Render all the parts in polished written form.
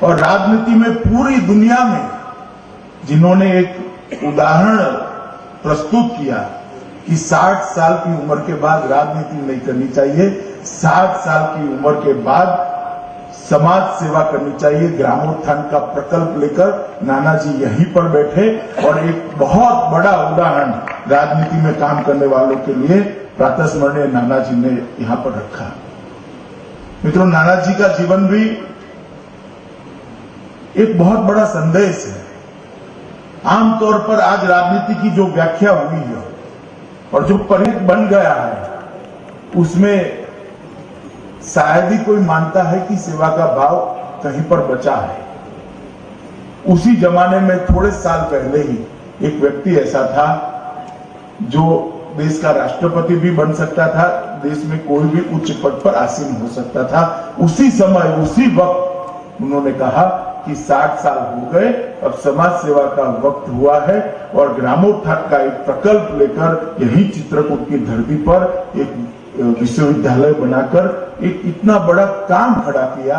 और राजनीति में पूरी दुनिया में जिन्होंने एक उदाहरण प्रस्तुत किया कि 60 साल की उम्र के बाद राजनीति नहीं करनी चाहिए, 60 साल की उम्र के बाद समाज सेवा करनी चाहिए, ग्रामोत्थान का प्रकल्प लेकर नानाजी यहीं पर बैठे और एक बहुत बड़ा उदाहरण राजनीति में काम करने वालों के लिए प्रातःस्मरणीय नानाजी ने यहां पर रखा। मित्रों, नानाजी का जीवन भी एक बहुत बड़ा संदेश है। आमतौर पर आज राजनीति की जो व्याख्या हुई है और जो परित बन गया है, उसमें शायद ही कोई मानता है कि सेवा का भाव कहीं पर बचा है। उसी जमाने में थोड़े साल पहले ही एक व्यक्ति ऐसा था जो देश का राष्ट्रपति भी बन सकता था, देश में कोई भी उच्च पद पर आसीन हो सकता था। उसी समय उसी वक्त उन्होंने कहा कि 60 साल हो गए, अब समाज सेवा का वक्त हुआ है और ग्रामोत्थान का एक प्रकल्प लेकर यही चित्रकूट की धरती पर एक विश्वविद्यालय बनाकर एक इतना बड़ा काम खड़ा किया।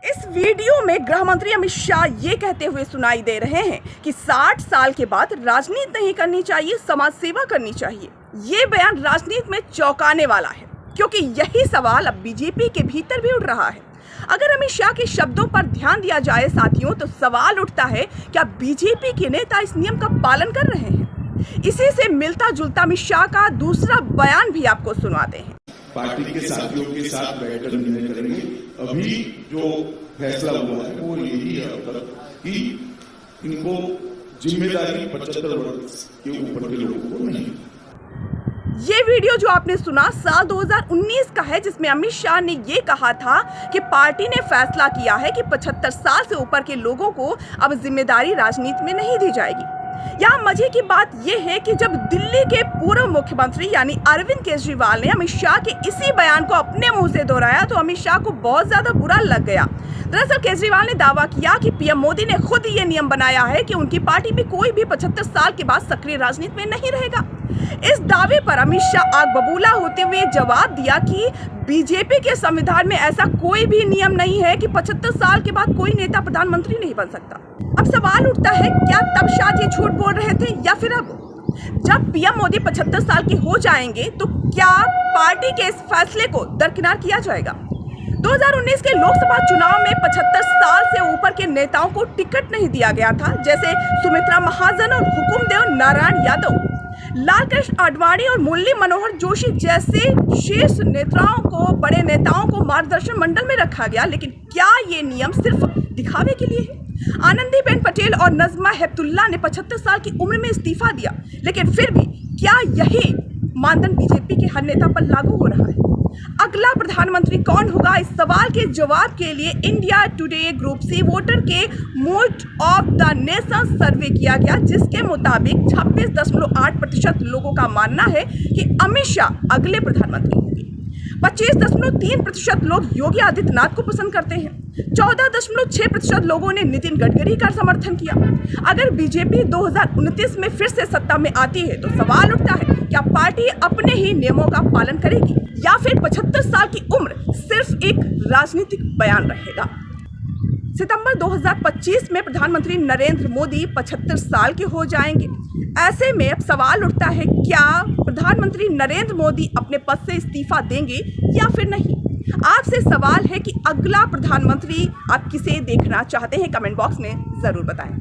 इस वीडियो में गृह मंत्री अमित शाह ये कहते हुए सुनाई दे रहे हैं कि 60 साल के बाद राजनीति नहीं करनी चाहिए, समाज सेवा करनी चाहिए। ये बयान राजनीति में चौंकाने वाला है, क्योंकि यही सवाल अब बीजेपी के भीतर भी उठ रहा है। अगर अमित शाह के शब्दों पर ध्यान दिया जाए साथियों, तो सवाल उठता है, क्या बीजेपी के नेता इस नियम का पालन कर रहे हैं? इसी से मिलता जुलता अमित शाह का दूसरा बयान भी आपको सुनाते हैं। पार्टी के साथियों के साथ बैठकर निर्णय करेंगे। अभी जो फैसला हुआ है वो यही है कि इनको जिम्मेदारी 75 वर्ष के ऊपर के लोगों को नहीं। ये वीडियो जो आपने सुना साल 2019 का है, जिसमें अमित शाह ने ये कहा था कि पार्टी ने फैसला किया है कि 75 साल से ऊपर के लोगों को अब जिम्मेदारी राजनीति में नहीं दी जाएगी। यहाँ मजे की बात यह है कि जब दिल्ली के पूर्व मुख्यमंत्री यानी अरविंद केजरीवाल ने अमित शाह के इसी बयान को अपने मुंह से दोहराया, तो अमित शाह को बहुत ज्यादा बुरा लग गया। दरअसल केजरीवाल ने दावा किया कि पीएम मोदी ने खुद ये नियम बनाया है कि उनकी पार्टी में कोई भी 75 साल के बाद सक्रिय राजनीति में नहीं रहेगा। इस दावे पर अमित शाह आग बबूला होते हुए जवाब दिया कि बीजेपी के संविधान में ऐसा कोई भी नियम नहीं है कि 75 साल के बाद कोई नेता प्रधानमंत्री नहीं बन सकता। अब सवाल उठता है, क्या तब शाह जी झूठ बोल रहे थे या फिर अब? जब पीएम मोदी 75 साल के हो जाएंगे तो क्या पार्टी के इस फैसले को दरकिनार किया जाएगा? 2019 के लोकसभा चुनाव में 75 साल से ऊपर के नेताओं को टिकट नहीं दिया गया था, जैसे सुमित्रा महाजन और हुकुमदेव नारायण यादव। लालकृष्ण आडवाणी और मुरली मनोहर जोशी जैसे शीर्ष नेताओं को, बड़े नेताओं को मार्गदर्शन मंडल में रखा गया। लेकिन क्या ये नियम सिर्फ दिखावे के लिए है? आनंदीबेन पटेल और नजमा हेपतुल्ला ने 75 साल की उम्र में इस्तीफा दिया, लेकिन फिर भी क्या यही मानदंड बीजेपी के हर नेता पर लागू हो रहा है? अगला प्रधानमंत्री कौन होगा? इस सवाल के जवाब के लिए India Today group C voter के mood of the nation survey किया गया, जिसके मुताबिक 26.8% लोगों का मानना है कि अमित शाह अगले प्रधानमंत्री होंगे। 25.3% लोग योगी आदित्यनाथ को पसंद करते हैं। 14.6% लोगों ने नितिन गडकरी का समर्थन किया। अगर बीजेपी 2029 में फिर से सत्ता में आती है, तो सवाल उठता है, क्या पार्टी अपने ही नियमों का पालन करेगी या फिर 75 साल की उम्र सिर्फ एक राजनीतिक बयान रहेगा? सितंबर 2025 में प्रधानमंत्री नरेंद्र मोदी 75 साल के हो जाएंगे। ऐसे में अब सवाल उठता है, क्या प्रधानमंत्री नरेंद्र मोदी अपने पद से इस्तीफा देंगे या फिर नहीं? आपसे सवाल है कि अगला प्रधानमंत्री आप किसे देखना चाहते हैं? कमेंट बॉक्स में जरूर बताएं।